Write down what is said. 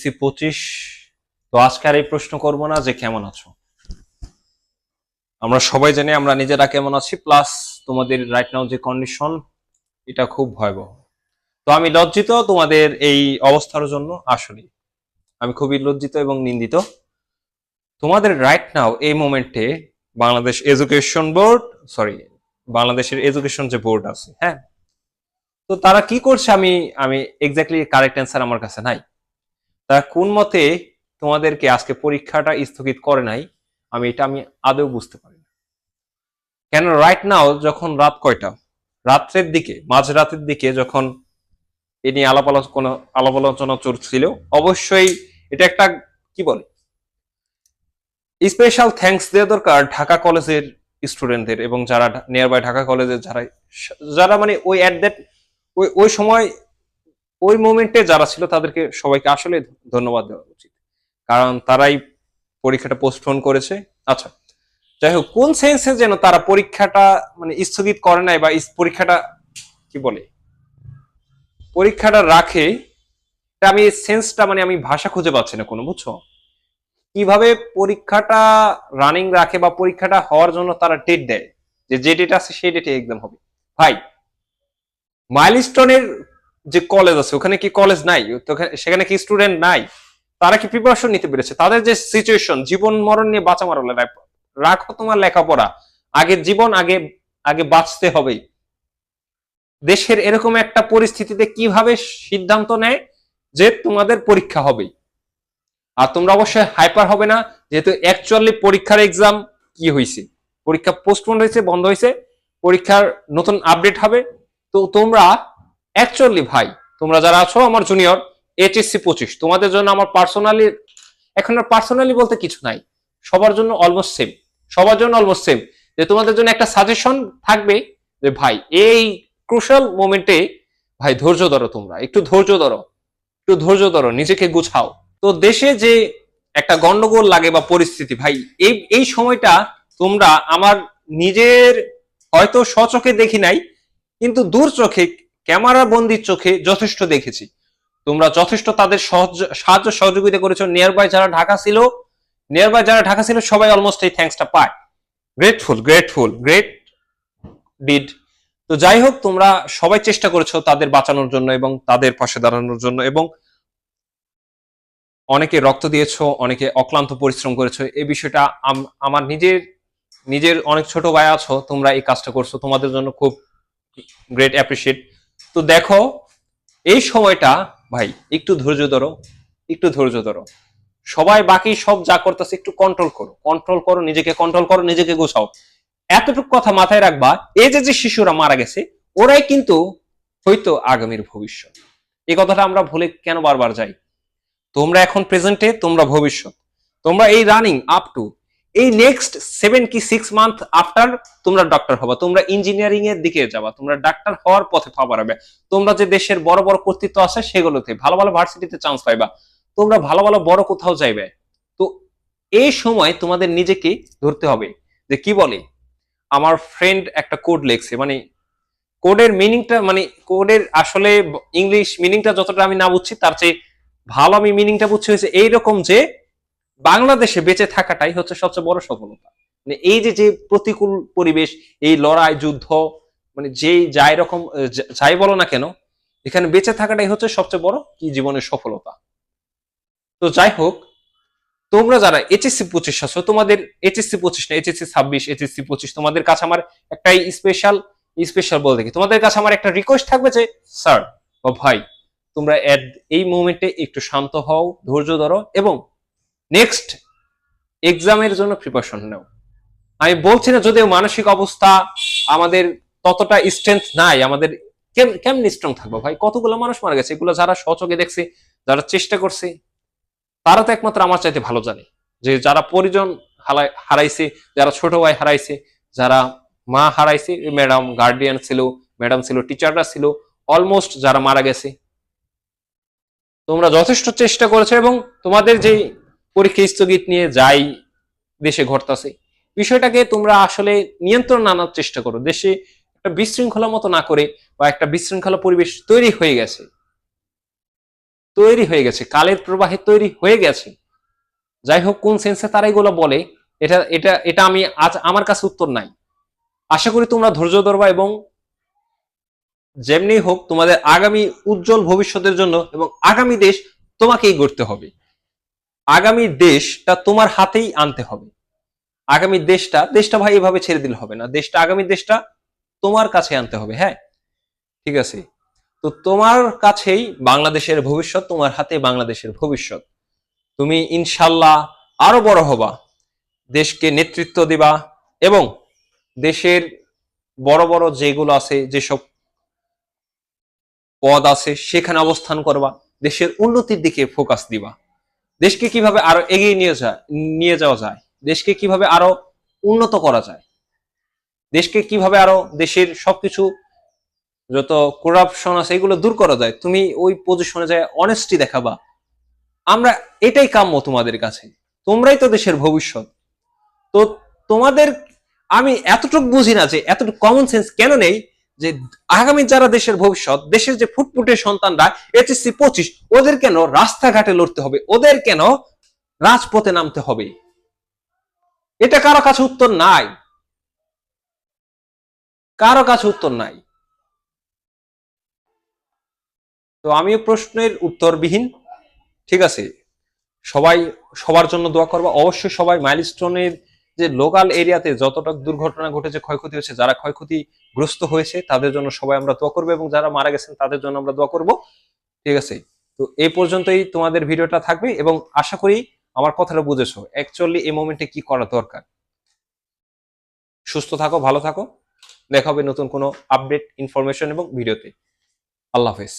HSC 25। তো আজকে আর এই প্রশ্ন করব না যে কেমন আছো। আমরা সবাই জানি আমরা নিজেরা কেমন আছি, প্লাস তোমাদের রাইট নাও যে কন্ডিশন, এটা খুব ভয়াবহ। তো আমি লজ্জিত তোমাদের এই অবস্থার জন্য। আসলে আমি খুবই লজ্জিত এবং নিন্দিত। তোমাদের রাইট নাও এই মোমেন্টে বাংলাদেশ এডুকেশন বোর্ড, সরি, বাংলাদেশের এডুকেশন যে বোর্ড আছে, হ্যাঁ, তো তারা কি করছে আমি আমি এক্স্যাক্টলি কারেক্ট অ্যান্সার আমার কাছে নাই। তারা কোন মতে তোমাদেরকে আজকে পরীক্ষাটা স্থগিত করে নাই, আমি আদৌ বুঝতে পারি না। কেন রাইট নাও যখন রাত কয়টা, রাত্রের দিকে, মাঝরাতের দিকে যখন এ নিয়ে আলাপ আলোচনা চলছিল, অবশ্যই এটা একটা কি বলে স্পেশাল থ্যাঙ্কস দেওয়া দরকার ঢাকা কলেজের স্টুডেন্টদের এবং যারা নিয়ার বাই ঢাকা কলেজের যারা যারা মানে ওই অ্যাট দ্যাট ওই সময় ওই মোমেন্টে যারা ছিল তাদেরকে সবাইকে আসলে ধন্যবাদ দেওয়া উচিত, কারণ তারাই পরীক্ষাটা পোস্টপোন করেছে। আচ্ছা, যাই হোক, কোন সেন্সে যেন তারা পরীক্ষাটা মানে স্থগিত করে নাই বা পরীক্ষাটা কি বলে পরীক্ষাটা রাখে, আমি সেন্সটা মানে আমি ভাষা খুঁজে পাচ্ছি না কোনো, বুঝছো? কিভাবে পরীক্ষাটা রানিং রাখে বা পরীক্ষাটা হওয়ার জন্য তারা ডেট দেয়, যে ডেট আছে সেই ডেটে এক্সাম হবে। ভাই, মাইলস্টোনের যে কলেজ আছে ওখানে কি কলেজ নাই? সেখানে কি স্টুডেন্ট নাই? তারা কি প্রিপারেশন নিতে পেরেছে? তাদের যে সিচুয়েশন, জীবন মরণ নিয়ে বাঁচা মারা, রাখো তোমার লেখাপড়া, আগে জীবন, আগে আগে বাঁচতে হবে। দেশের এরকম একটা পরিস্থিতিতে কিভাবে সিদ্ধান্ত নেয় যে তোমাদের পরীক্ষা হবে? আর তোমরা অবশ্যই হাইপার হবে না, যেহেতু অ্যাকচুয়ালি পরীক্ষার এক্সাম কি হয়েছে, পরীক্ষা পোস্টপোন হয়েছে, বন্ধ হয়েছে, পরীক্ষার নতুন আপডেট হবে। তো তোমরা অ্যাকচুয়ালি ভাই, তোমরা যারা আছো আমার জুনিয়র HSC 25, তোমাদের জন্য আমার পার্সোনালি, এখন আর পার্সোনালি বলতে কিছু নাই, সবার জন্য অলমোস্ট সেম, সবার জন্য অলমোস্ট সেম, যে তোমাদের জন্য একটা সাজেশন থাকবে যে ভাই এই ক্রুশাল মোমেন্টে ভাই ধৈর্য ধরো, তোমরা একটু ধৈর্য ধরো, একটু ধৈর্য ধরো, নিজেকে গুছাও। তো দেশে যে একটা গন্ডগোল লাগে বা পরিস্থিতি, ভাই এই সময়টা তোমরা আমার নিজের হয়তো স্বচোখে দেখি নাই, কিন্তু দূর চোখে, ক্যামেরা বন্দির চোখে যথেষ্ট দেখেছি। তোমরা যথেষ্ট তাদের সাহায্য সহযোগিতা করেছো। নিয়ার বাই যারা ঢাকা ছিল সবাই অলমোস্ট এই থ্যাঙ্কসটা পায়। Great did. তো যাই হোক, তোমরা সবাই চেষ্টা করেছো তাদের বাঁচানোর জন্য এবং তাদের পাশে দাঁড়ানোর জন্য, এবং অনেকে রক্ত দিয়েছো, অনেকে অক্লান্ত পরিশ্রম করেছো। এই বিষয়টা আমার নিজের অনেক ছোট ভাই আছো, তোমরা এই কাজটা করছো, তোমাদের জন্য খুব গ্রেট অ্যাপ্রিসিয়েট। তো দেখো, এই সময়টা ভাই একটু ধৈর্য ধরো, একটু ধৈর্য ধরো। সবাই বাকি সব যা করতেছে একটু কন্ট্রোল করো, নিজেকে কন্ট্রোল করো, নিজেকে গোছাও। এতটুকু কথা মাথায় রাখবা, এই যে শিশুরা মারা গেছে, ওরাই কিন্তু হয়তো আগামীর ভবিষ্যৎ। এই কথাটা আমরা ভুলে কেন বারবার যাই? তোমরা এখন প্রেজেন্টে, তোমরা ভবিষ্যৎ। তোমরা এই রানিং আপ টু এই নেক্সট 7 কি 6 মান্থ আফটার তোমরা ডক্টর হবা, তোমরা ইঞ্জিনিয়ারিং এর দিকে যাবা, তোমরা ডাক্তার হওয়ার পথে পা বাড়াবে। তোমরা যে দেশের বড় বড় কর্তৃত্ব আছে সেগুলোতে ভালো ভালো ভার্সিটিতে চান্স পাইবা, তোমরা ভালো ভালো বড় কোথাও যাইবে। তো এই সময় তোমাদের নিজেকে ধরতে হবে যে কি বলে, আমার ফ্রেন্ড একটা কোড লেখছে, মানে কোডের মিনিংটা, মানে কোডের আসলে ইংলিশ মিনিংটা যতটা আমি না বুঝছি তার চেয়ে ভালো আমি মিনিংটা বুঝছি হয়েছে এইরকম, যে বাংলাদেশে বেঁচে থাকাটাই হচ্ছে সবচেয়ে বড় সফলতা। মানে এই যে প্রতিকূল পরিবেশ, এই লড়াই যুদ্ধ, মানে যেই যাই রকম যাই বলো না কেন, এখানে বেঁচে থাকাটাই হচ্ছে সবচেয়ে বড় কি জীবনের সফলতা। তো যাই হোক, তোমরা যারা HSC 25 আছো, তোমাদের HSC 25 না, HSC 26, HSC 25, তোমাদের কাছে আমার একটাই স্পেশাল বলতে কি, তোমাদের কাছে আমার একটা রিকোয়েস্ট থাকবে যে স্যার বা ভাই, তোমরা এই মোমেন্টে একটু শান্ত হও, ধৈর্য ধরো এবং নেক্সট এক্সামের জন্য প্রিপারেশন নাও। আমি বলছি না যদিও মানসিক অবস্থা আমাদের ততটা স্ট্রেংথ নাই, আমাদের কেমন স্ট্রং থাকবো ভাই? কতগুলো মানুষ মারা গেছে, এগুলো যারা সচকে দেখছে, যারা চেষ্টা করছে, তারা তো একমাত্র আমার চাইতে ভালো জানে যে যারা পরিজন হারাইছে, যারা ছোট ভাই হারাইছে, যারা মা হারাইছে, ম্যাডাম গার্ডিয়ান ছিল, ম্যাডাম ছিল, টিচাররা ছিল, অলমোস্ট যারা মারা গেছে। তোমরা যথেষ্ট চেষ্টা করেছো এবং তোমাদের যে পরীক্ষা স্থগিত নিয়ে যাই দেশে ঘটতেছে, বিষয়টাকে তোমরা আসলে নিয়ন্ত্রণ আনার চেষ্টা করো। দেশে একটা বিশৃঙ্খলা মতো না করে, বা একটা বিশৃঙ্খলা পরিবেশ তৈরি হয়ে গেছে, তৈরি হয়ে গেছে, কালের প্রবাহে তৈরি হয়ে গেছে। যাই হোক, কোন সেন্সে তারা এগুলো বলে, এটা এটা এটা আমি আজ আমার কাছে উত্তর নাই। আশা করি তোমরা ধৈর্য ধরবা এবং যেমনি হোক তোমাদের আগামী উজ্জ্বল ভবিষ্যতের জন্য, এবং আগামী দেশ তোমাকেই গড়তে হবে। আগামী দেশটা তোমার হাতেই আনতে হবে। আগামী দেশটা ভাই এভাবে ছেড়ে দিলে হবে না। আগামী দেশটা তোমার কাছে আনতে হবে। হ্যাঁ, ঠিক আছে। তো তোমার কাছেই বাংলাদেশের ভবিষ্যৎ, তোমার হাতে বাংলাদেশের ভবিষ্যৎ। তুমি ইনশাল্লাহ আরো বড় হবা, দেশকে নেতৃত্ব দিবা, এবং দেশের বড় বড় যেগুলো আছে, যেসব পদ আছে সেখানে অবস্থান করবা, দেশের উন্নতির দিকে ফোকাস দিবা। দেশকে কিভাবে আরো এগিয়ে নিয়ে যাওয়া যায়, দেশকে কিভাবে আরো উন্নত করা যায়, দেশকে কিভাবে আরো দেশের সবকিছু যত করাপশন আছে এগুলো দূর করা যায়, তুমি ওই পজিশনে যায় অনেস্টি দেখাবা। আমরা এটাই কাম্য তোমাদের কাছে। তোমরাই তো দেশের ভবিষ্যৎ। তো তোমাদের আমি এতটুকু বুঝি না যে এতটুকু কমন সেন্স কেন নেই যে আগামী যারা দেশের ভবিষ্যৎ, দেশের যে ফুটফুটে সন্তানরা এইচএসসি 25, ওদের কেন রাস্তাঘাটে লড়তে হবে, ওদের কেন রাজপথে নামতে হবে? এটা কারো কাছে উত্তর নাই, কারো কাছে উত্তর নাই। তো আমিও প্রশ্নের উত্তরবিহীন। ঠিক আছে, সবাই সবার জন্য দোয়া করবা। অবশ্যই সবাই মাইলস্টোনের যে লোকাল এরিয়াতে যতটা দুর্ঘটনা ঘটেছে, ক্ষয়ক্ষতি হয়েছে, যারা ক্ষয়ক্ষতিগ্রস্ত হয়েছে তাদের জন্য সবাই আমরা দোয়া করবো, এবং যারা মারা গেছেন তাদের জন্য আমরা দোয়া করব। ঠিক আছে, তো এই পর্যন্তই তোমাদের ভিডিওটা থাকবে, এবং আশা করি আমার কথাটা বুঝেছো অ্যাকচুয়ালি এই মোমেন্টে কি করা দরকার। সুস্থ থাকো, ভালো থাকো, দেখা হবে নতুন কোনো আপডেট, ইনফরমেশন এবং ভিডিওতে। আল্লাহ হাফেজ।